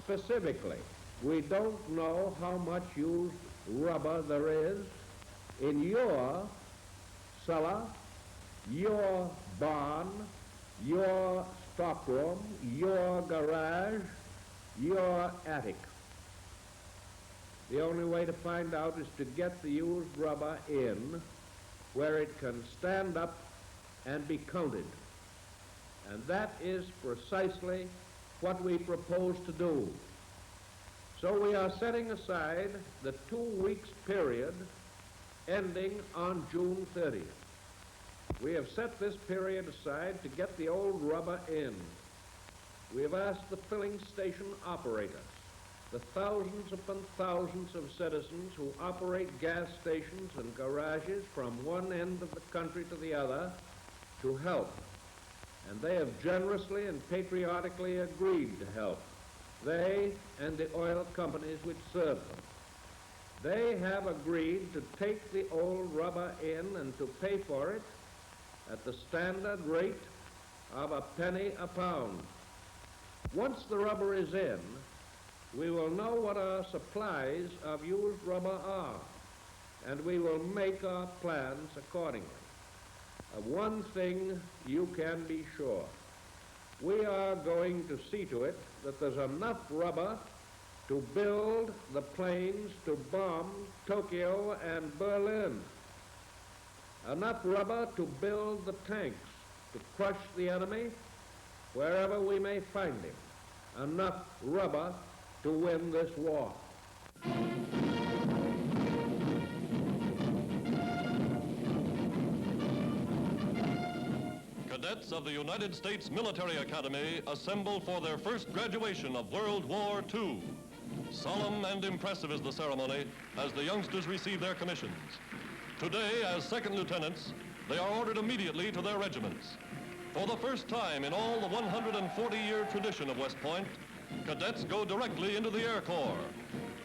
specifically, we don't know how much used rubber there is in your cellar, your barn, your stockroom, your garage, your attic. The only way to find out is to get the used rubber in where it can stand up and be counted. And that is precisely what we propose to do. So we are setting aside the 2 weeks period ending on June 30th. We have set this period aside to get the old rubber in. We have asked the filling station operators, the thousands upon thousands of citizens who operate gas stations and garages from one end of the country to the other, to help. And they have generously and patriotically agreed to help. They and the oil companies which serve them. They have agreed to take the old rubber in and to pay for it at the standard rate of a penny a pound. Once the rubber is in, we will know what our supplies of used rubber are, and we will make our plans accordingly. Of one thing you can be sure. We are going to see to it that there's enough rubber to build the planes to bomb Tokyo and Berlin. Enough rubber to build the tanks to crush the enemy wherever we may find him. Enough rubber to win this war. Cadets of the United States Military Academy assemble for their first graduation of World War II. Solemn and impressive is the ceremony as the youngsters receive their commissions. Today, as second lieutenants, they are ordered immediately to their regiments. For the first time in all the 140-year tradition of West Point, cadets go directly into the Air Corps.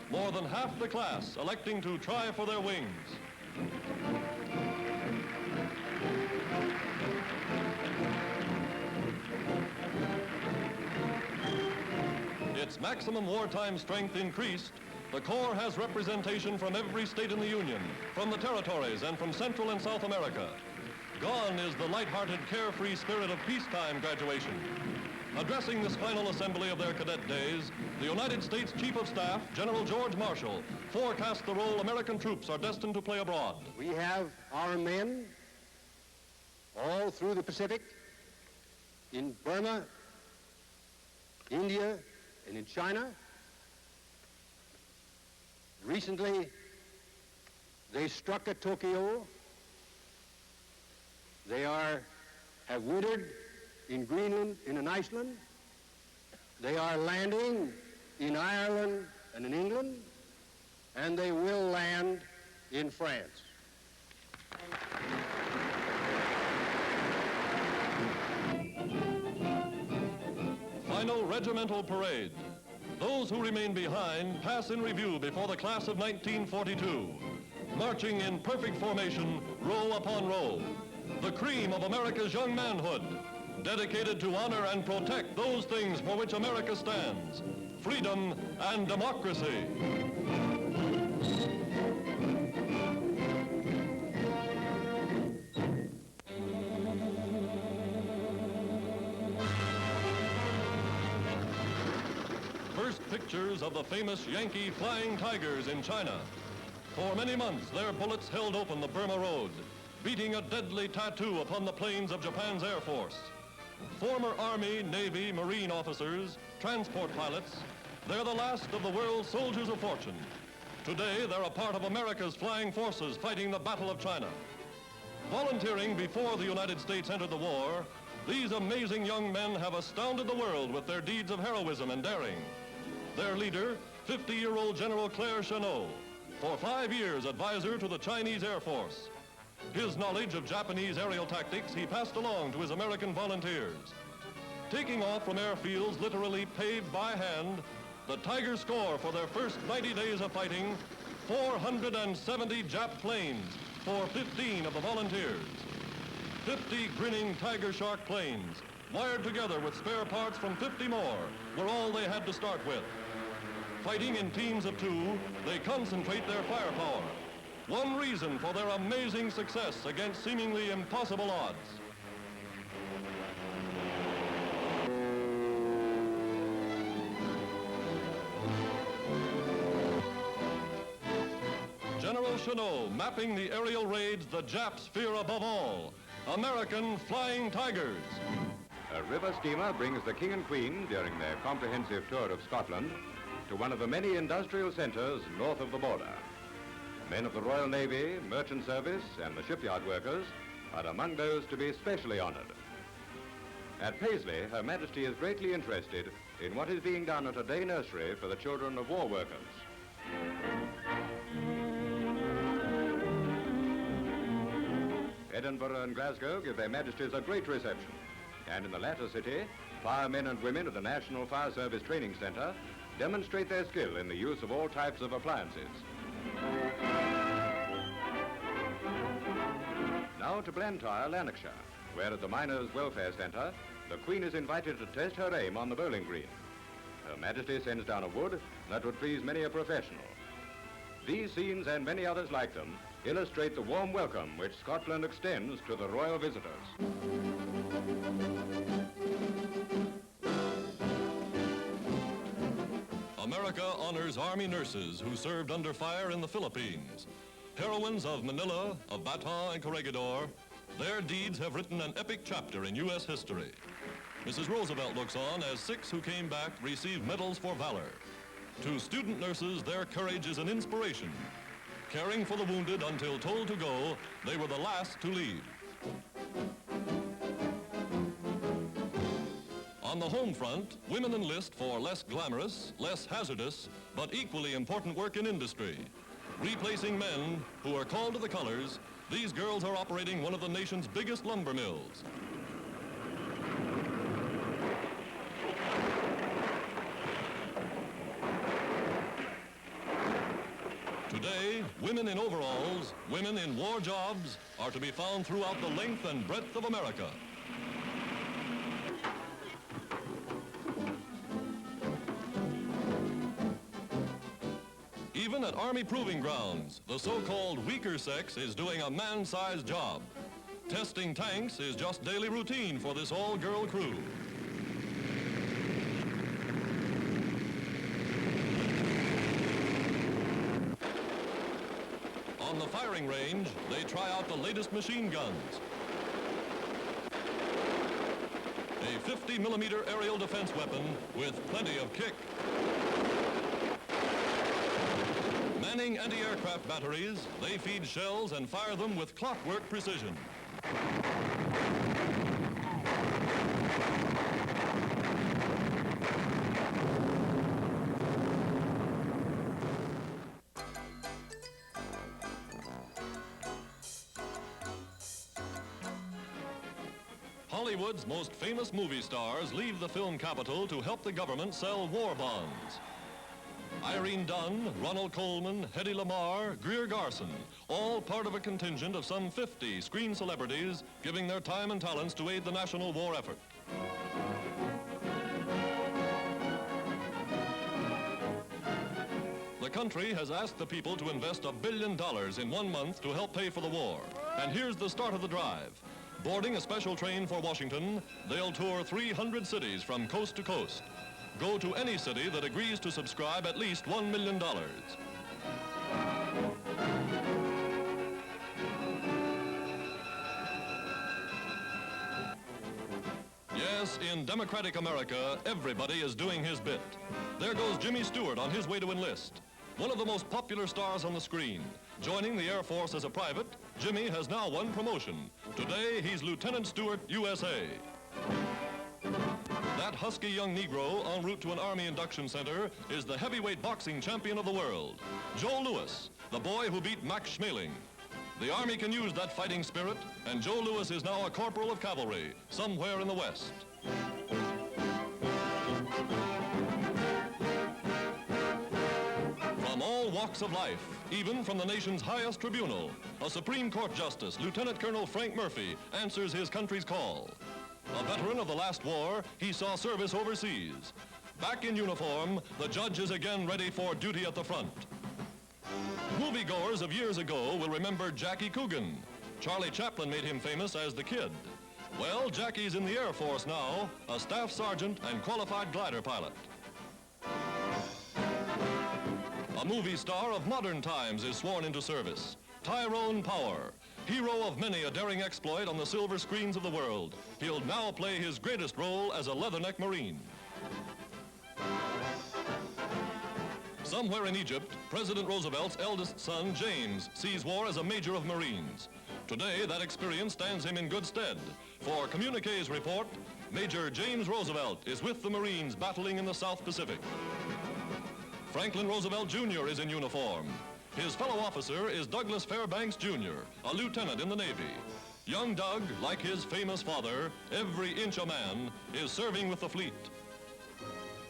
More than half the class electing to try for their wings. Its maximum wartime strength increased, the Corps has representation from every state in the Union, from the territories, and from Central and South America. Gone is the light-hearted, carefree spirit of peacetime graduation. Addressing this final assembly of their cadet days, the United States Chief of Staff, General George Marshall, forecast the role American troops are destined to play abroad. We have our men all through the Pacific, in Burma, India, and in China. Recently, they struck at Tokyo. They have wintered in Greenland and in Iceland. They are landing in Ireland and in England, and they will land in France. Final regimental parade. Those who remain behind pass in review before the class of 1942, marching in perfect formation, row upon row. The cream of America's young manhood, dedicated to honor and protect those things for which America stands, freedom and democracy. First pictures of the famous Yankee Flying Tigers in China. For many months, their bullets held open the Burma Road, beating a deadly tattoo upon the planes of Japan's Air Force. Former Army, Navy, Marine officers, transport pilots, they're the last of the world's soldiers of fortune. Today, they're a part of America's flying forces fighting the Battle of China. Volunteering before the United States entered the war, these amazing young men have astounded the world with their deeds of heroism and daring. Their leader, 50-year-old General Claire Chennault, for 5 years advisor to the Chinese Air Force. His knowledge of Japanese aerial tactics he passed along to his American volunteers. Taking off from airfields literally paved by hand, the Tigers score for their first 90 days of fighting 470 Jap planes for 15 of the volunteers. 50 grinning Tiger Shark planes, wired together with spare parts from 50 more, were all they had to start with. Fighting in teams of 2, they concentrate their firepower. One reason for their amazing success against seemingly impossible odds. General Chenot mapping the aerial raids the Japs fear above all. American Flying Tigers. A river steamer brings the King and Queen, during their comprehensive tour of Scotland, to one of the many industrial centres north of the border. Men of the Royal Navy, Merchant Service, and the shipyard workers are among those to be specially honoured. At Paisley, Her Majesty is greatly interested in what is being done at a day nursery for the children of war workers. Edinburgh and Glasgow give their Majesties a great reception. And in the latter city, firemen and women at the National Fire Service Training Centre demonstrate their skill in the use of all types of appliances. Now to Blantyre, Lanarkshire, where at the Miners' Welfare Centre, the Queen is invited to test her aim on the bowling green. Her Majesty sends down a wood that would please many a professional. These scenes and many others like them illustrate the warm welcome which Scotland extends to the royal visitors. America honors Army nurses who served under fire in the Philippines. Heroines of Manila, of Bataan and Corregidor, their deeds have written an epic chapter in U.S. history. Mrs. Roosevelt looks on as 6 who came back received medals for valor. To student nurses, their courage is an inspiration. Caring for the wounded until told to go, they were the last to leave. On the home front, women enlist for less glamorous, less hazardous, but equally important work in industry. Replacing men who are called to the colors, these girls are operating one of the nation's biggest lumber mills. Today, women in overalls, women in war jobs, are to be found throughout the length and breadth of America. Even at Army proving grounds, the so-called weaker sex is doing a man-sized job. Testing tanks is just daily routine for this all-girl crew. On the firing range, they try out the latest machine guns. A 50-millimeter aerial defense weapon with plenty of kick. Manning anti-aircraft batteries, they feed shells and fire them with clockwork precision. Hollywood's most famous movie stars leave the film capital to help the government sell war bonds. Irene Dunn, Ronald Colman, Hedy Lamarr, Greer Garson, all part of a contingent of some 50 screen celebrities giving their time and talents to aid the national war effort. The country has asked the people to invest $1 billion in 1 month to help pay for the war. And here's the start of the drive. Boarding a special train for Washington, they'll tour 300 cities from coast to coast. Go to any city that agrees to subscribe at least $1 million. Yes, in democratic America, everybody is doing his bit. There goes Jimmy Stewart on his way to enlist. One of the most popular stars on the screen. Joining the Air Force as a private, Jimmy has now won promotion. Today, he's Lieutenant Stewart, USA. That husky young Negro en route to an Army induction center is the heavyweight boxing champion of the world, Joe Louis, the boy who beat Max Schmeling. The Army can use that fighting spirit, and Joe Louis is now a corporal of cavalry somewhere in the West. From all walks of life, even from the nation's highest tribunal, a Supreme Court Justice, Lieutenant Colonel Frank Murphy, answers his country's call. A veteran of the last war, he saw service overseas. Back in uniform, the judge is again ready for duty at the front. Moviegoers of years ago will remember Jackie Coogan. Charlie Chaplin made him famous as the Kid. Well, Jackie's in the Air Force now, a staff sergeant and qualified glider pilot. A movie star of modern times is sworn into service. Tyrone Power, hero of many a daring exploit on the silver screens of the world. He'll now play his greatest role as a leatherneck Marine. Somewhere in Egypt, President Roosevelt's eldest son, James, sees war as a major of Marines. Today, that experience stands him in good stead. For Communiqué's report, Major James Roosevelt is with the Marines battling in the South Pacific. Franklin Roosevelt Jr. is in uniform. His fellow officer is Douglas Fairbanks Jr., a lieutenant in the Navy. Young Doug, like his famous father, every inch a man, is serving with the fleet.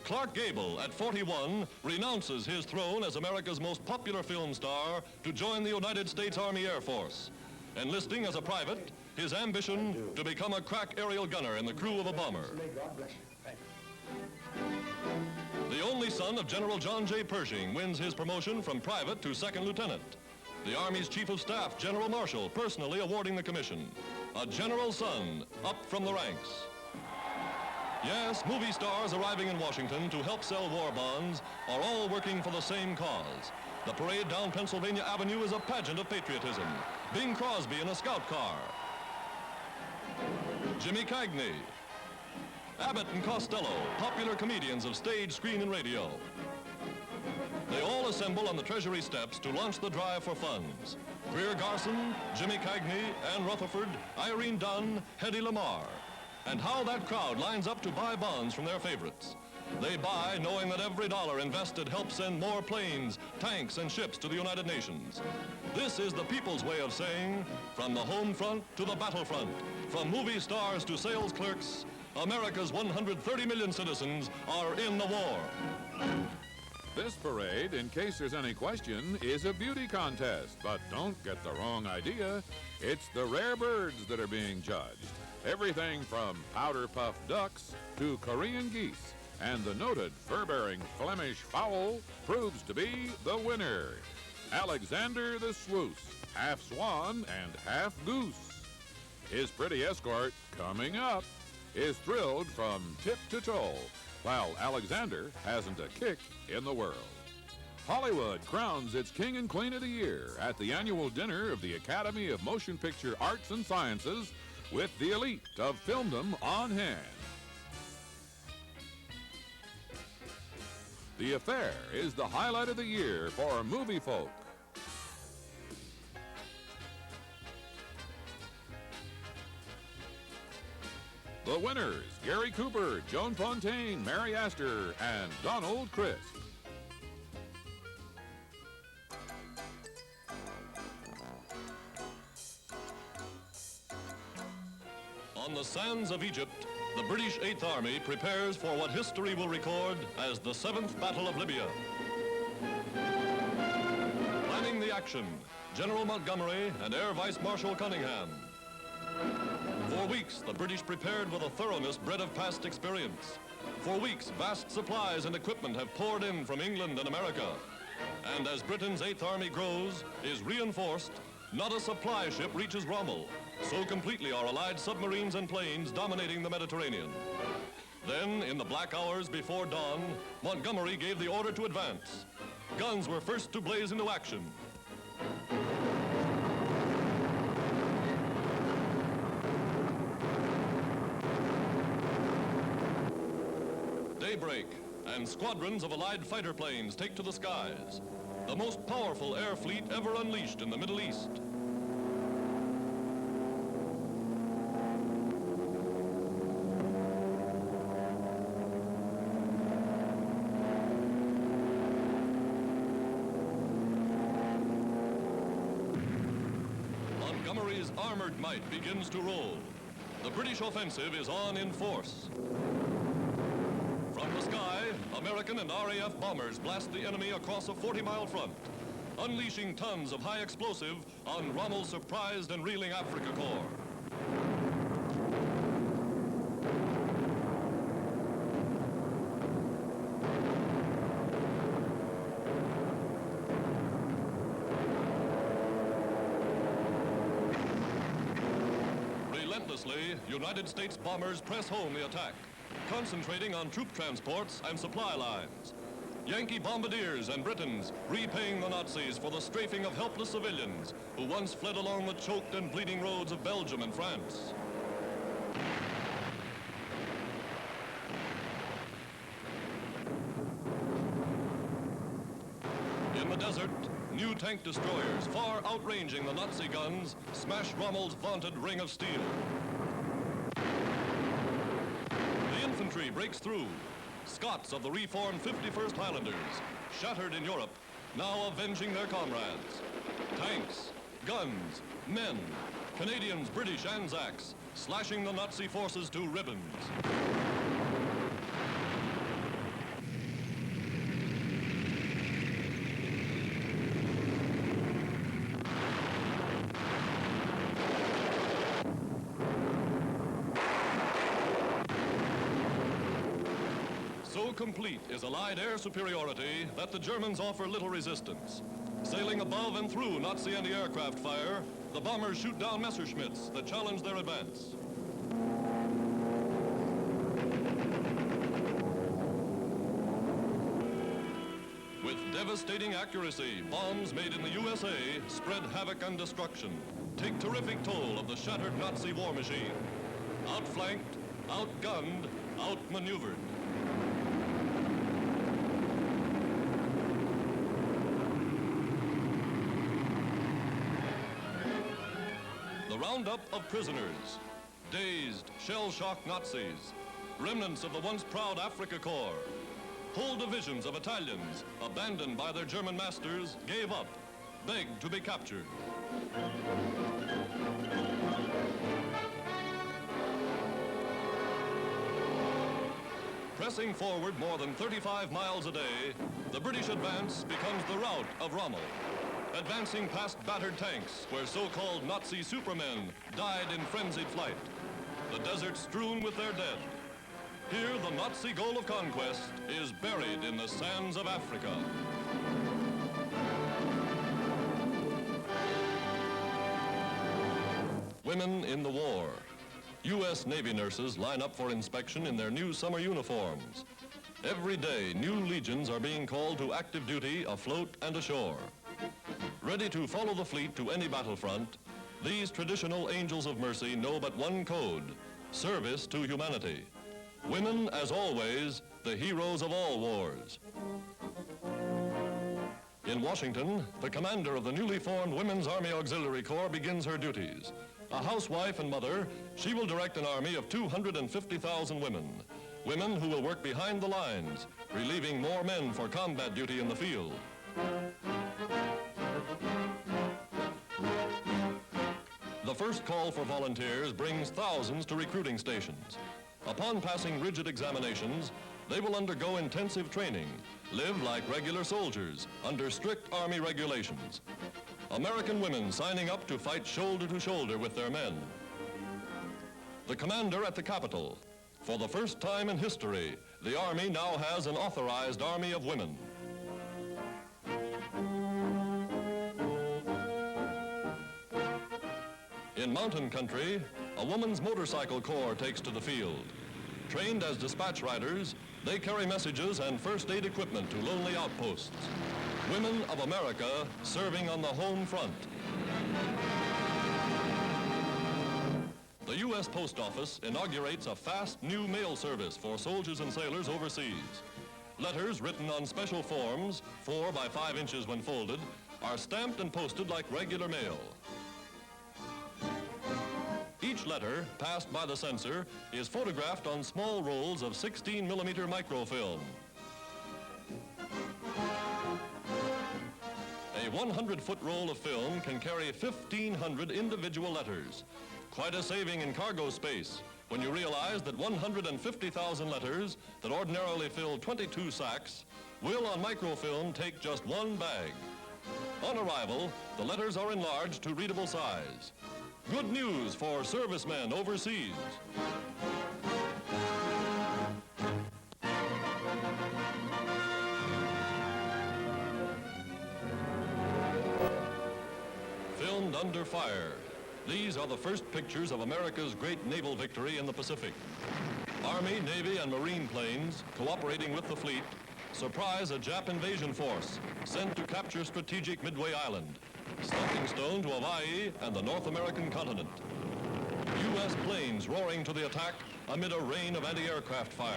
Clark Gable, at 41, renounces his throne as America's most popular film star to join the United States Army Air Force. Enlisting as a private, his ambition to become a crack aerial gunner in the crew of a bomber. The only son of General John J. Pershing wins his promotion from private to second lieutenant. The Army's Chief of Staff, General Marshall, personally awarding the commission. A general's son, up from the ranks. Yes, movie stars arriving in Washington to help sell war bonds are all working for the same cause. The parade down Pennsylvania Avenue is a pageant of patriotism. Bing Crosby in a scout car. Jimmy Cagney. Abbott and Costello, popular comedians of stage, screen, and radio. They all assemble on the Treasury steps to launch the drive for funds. Greer Garson, Jimmy Cagney, Ann Rutherford, Irene Dunn, Hedy Lamarr. And how that crowd lines up to buy bonds from their favorites. They buy knowing that every dollar invested helps send more planes, tanks, and ships to the United Nations. This is the people's way of saying, from the home front to the battlefront, from movie stars to sales clerks, America's 130 million citizens are in the war. This parade, in case there's any question, is a beauty contest. But don't get the wrong idea. It's the rare birds that are being judged. Everything from powder-puff ducks to Korean geese. And the noted fur-bearing Flemish fowl proves to be the winner. Alexander the Swoose, half swan and half goose. His pretty escort, coming up, is thrilled from tip to toe, while Alexander hasn't a kick in the world. Hollywood crowns its King and Queen of the Year at the annual dinner of the Academy of Motion Picture Arts and Sciences with the elite of filmdom on hand. The affair is the highlight of the year for movie folk. The winners, Gary Cooper, Joan Fontaine, Mary Astor, and Donald Crisp. On the sands of Egypt, the British Eighth Army prepares for what history will record as the 7th Battle of Libya. Planning the action, General Montgomery and Air Vice Marshal Cunningham. For weeks, the British prepared with a thoroughness bred of past experience. For weeks, vast supplies and equipment have poured in from England and America. And as Britain's Eighth Army grows, is reinforced, not a supply ship reaches Rommel. So completely are Allied submarines and planes dominating the Mediterranean. Then, in the black hours before dawn, Montgomery gave the order to advance. Guns were first to blaze into action. Daybreak, and squadrons of Allied fighter planes take to the skies. The most powerful air fleet ever unleashed in the Middle East. Montgomery's armored might begins to roll. The British offensive is on in force. From the sky, American and RAF bombers blast the enemy across a 40-mile front, unleashing tons of high explosive on Rommel's surprised and reeling Africa Corps. Relentlessly, United States bombers press home the attack, concentrating on troop transports and supply lines. Yankee bombardiers and Britons repaying the Nazis for the strafing of helpless civilians who once fled along the choked and bleeding roads of Belgium and France. In the desert, new tank destroyers, far outranging the Nazi guns, smash Rommel's vaunted ring of steel. The infantry breaks through. Scots of the reformed 51st Highlanders, shattered in Europe, now avenging their comrades. Tanks, guns, men, Canadians, British, Anzacs, slashing the Nazi forces to ribbons. So complete is Allied air superiority that the Germans offer little resistance. Sailing above and through Nazi anti-aircraft fire, the bombers shoot down Messerschmitts that challenge their advance. With devastating accuracy, bombs made in the USA spread havoc and destruction, take terrific toll of the shattered Nazi war machine. Outflanked, outgunned, outmaneuvered. The roundup of prisoners, dazed, shell-shocked Nazis, remnants of the once proud Afrika Korps. Whole divisions of Italians, abandoned by their German masters, gave up, begged to be captured. Pressing forward more than 35 miles a day, the British advance becomes the rout of Rommel. Advancing past battered tanks where so-called Nazi supermen died in frenzied flight. The desert strewn with their dead. Here, the Nazi goal of conquest is buried in the sands of Africa. Women in the war. U.S. Navy nurses line up for inspection in their new summer uniforms. Every day, new legions are being called to active duty afloat and ashore. Ready to follow the fleet to any battlefront, these traditional angels of mercy know but one code: service to humanity. Women, as always, the heroes of all wars. In Washington, the commander of the newly formed Women's Army Auxiliary Corps begins her duties. A housewife and mother, she will direct an army of 250,000 women. Women who will work behind the lines, relieving more men for combat duty in the field. The first call for volunteers brings thousands to recruiting stations. Upon passing rigid examinations, they will undergo intensive training, live like regular soldiers under strict Army regulations. American women signing up to fight shoulder to shoulder with their men. The commander at the Capitol. For the first time in history, the Army now has an authorized army of women. In mountain country, a woman's motorcycle corps takes to the field. Trained as dispatch riders, they carry messages and first aid equipment to lonely outposts. Women of America serving on the home front. The U.S. Post Office inaugurates a fast new mail service for soldiers and sailors overseas. Letters written on special forms, 4 by 5 inches when folded, are stamped and posted like regular mail. Each letter, passed by the censor, is photographed on small rolls of 16-millimeter microfilm. A 100-foot roll of film can carry 1,500 individual letters. Quite a saving in cargo space when you realize that 150,000 letters that ordinarily fill 22 sacks will on microfilm take just one bag. On arrival, the letters are enlarged to readable size. Good news for servicemen overseas. Filmed under fire, These are the first pictures of America's great naval victory in the Pacific. Army, Navy, and Marine planes, cooperating with the fleet, surprise a Jap invasion force sent to capture strategic Midway Island, stepping stone to Hawaii and the North American continent. U.S. planes roaring to the attack amid a rain of anti-aircraft fire.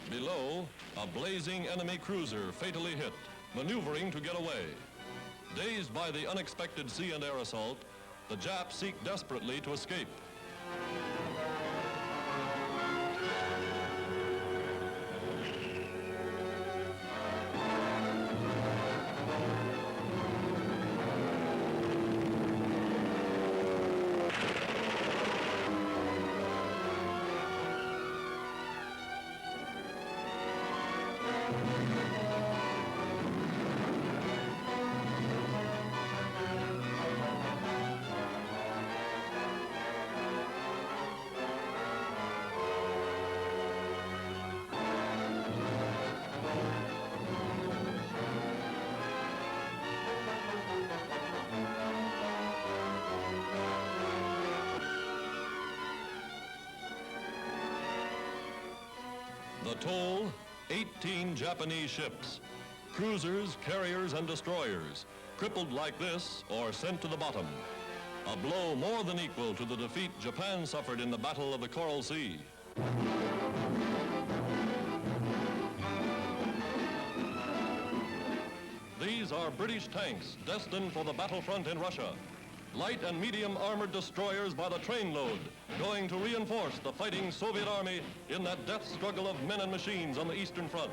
Below, a blazing enemy cruiser fatally hit, maneuvering to get away. Dazed by the unexpected sea and air assault, the Japs seek desperately to escape. The toll, 18 Japanese ships, cruisers, carriers, and destroyers, crippled like this or sent to the bottom. A blow more than equal to the defeat Japan suffered in the Battle of the Coral Sea. These are British tanks destined for the battlefront in Russia. Light and medium armored destroyers by the trainload, going to reinforce the fighting Soviet army in that death struggle of men and machines on the Eastern Front.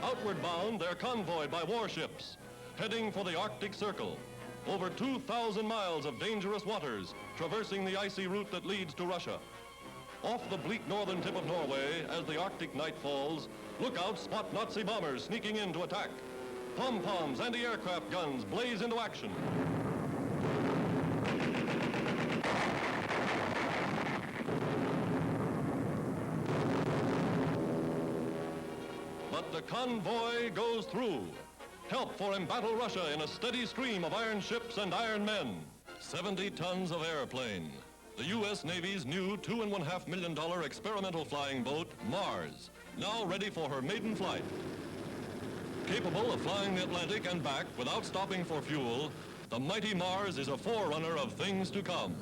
Outward bound, they're convoyed by warships, heading for the Arctic Circle. Over 2,000 miles of dangerous waters, traversing the icy route that leads to Russia. Off the bleak northern tip of Norway, as the Arctic night falls, lookouts spot Nazi bombers sneaking in to attack. Pom-poms, anti-aircraft guns blaze into action. But the convoy goes through. Help for embattled Russia in a steady stream of iron ships and iron men. 70 tons of airplane. The U.S. Navy's new $2.5 million experimental flying boat, Mars, now ready for her maiden flight. Capable of flying the Atlantic and back without stopping for fuel, the mighty Mars is a forerunner of things to come.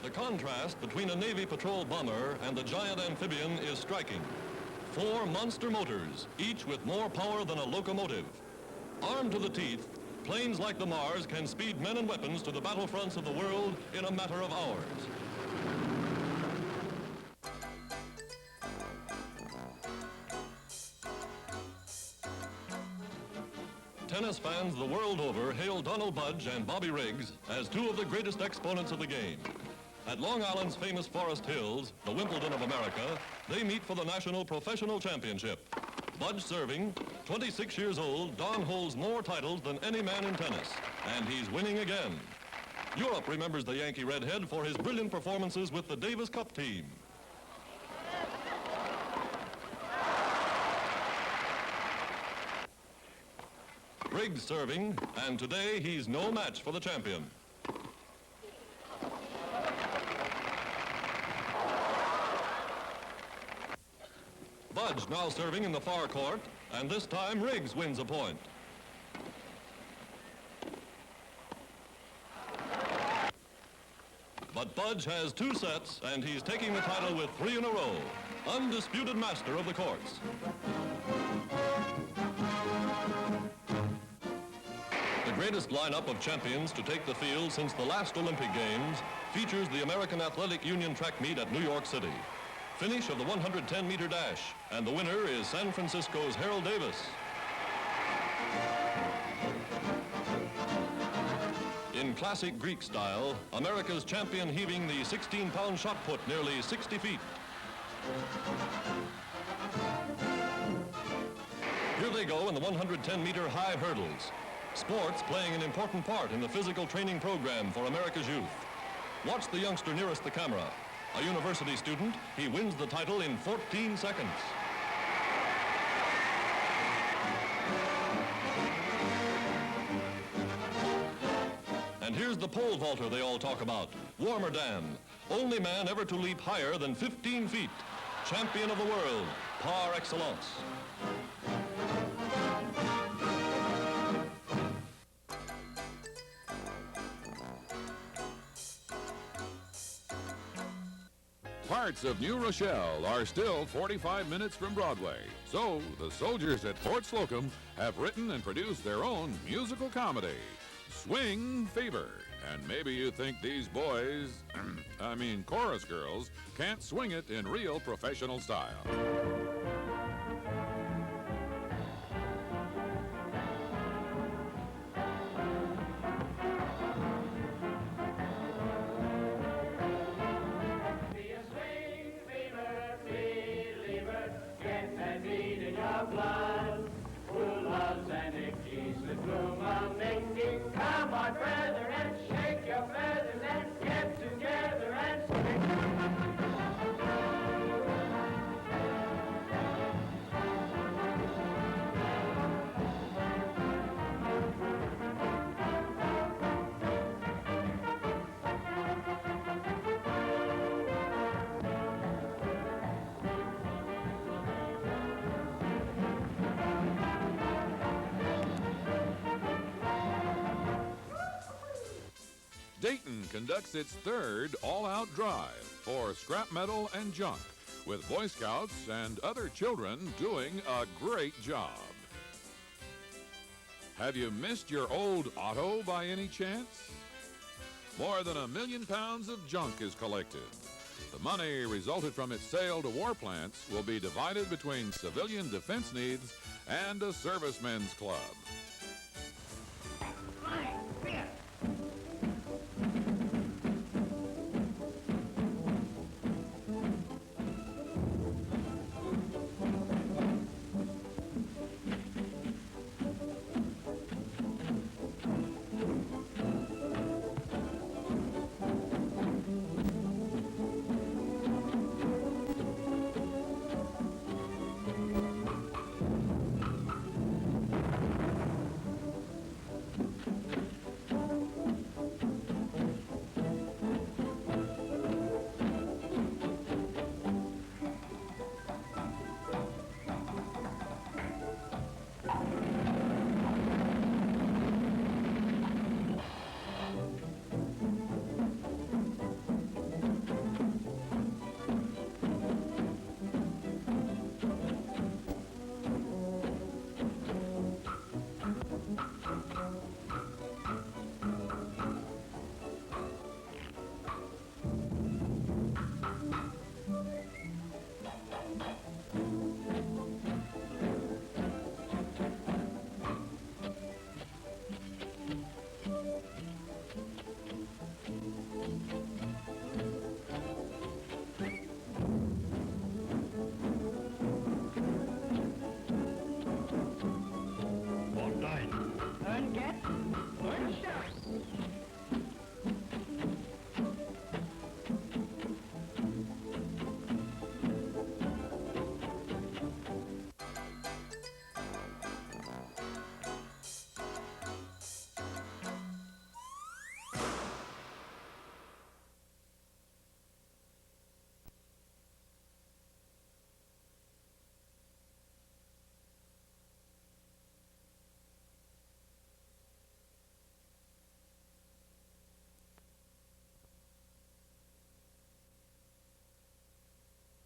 The contrast between a Navy patrol bomber and the giant amphibian is striking. 4 monster motors, each with more power than a locomotive. Armed to the teeth, planes like the Mars can speed men and weapons to the battlefronts of the world in a matter of hours. Tennis fans the world over hail Donald Budge and Bobby Riggs as 2 of the greatest exponents of the game. At Long Island's famous Forest Hills, the Wimbledon of America, they meet for the National Professional Championship. Budge serving, 26 years old, Don holds more titles than any man in tennis, and he's winning again. Europe remembers the Yankee redhead for his brilliant performances with the Davis Cup team. Riggs serving, and today he's no match for the champion. Budge now serving in the far court, and this time Riggs wins a point. But Budge has 2 sets, and he's taking the title with 3 in a row. Undisputed master of the courts. The greatest lineup of champions to take the field since the last Olympic Games features the American Athletic Union track meet at New York City. Finish of the 110-meter dash, and the winner is San Francisco's Harold Davis. In in classic Greek style, America's champion heaving the 16-pound shot put nearly 60 feet. Here they go in the 110-meter high hurdles. Sports playing an important part in the physical training program for America's youth. Watch the youngster nearest the camera. A university student, he wins the title in 14 seconds. And here's the pole vaulter they all talk about, Warmerdam, only man ever to leap higher than 15 feet. Champion of the world, par excellence. Parts of New Rochelle are still 45 minutes from Broadway, so the soldiers at Fort Slocum have written and produced their own musical comedy, Swing Fever. And maybe you think these boys, chorus girls, can't swing it in real professional style. Come on, brethren, shake your feathers and get together and swing. Dayton conducts its third all-out drive for scrap metal and junk, with Boy Scouts and other children doing a great job. Have you missed your old auto by any chance? More than 1 million pounds of junk is collected. The money resulted from its sale to war plants will be divided between civilian defense needs and a servicemen's club.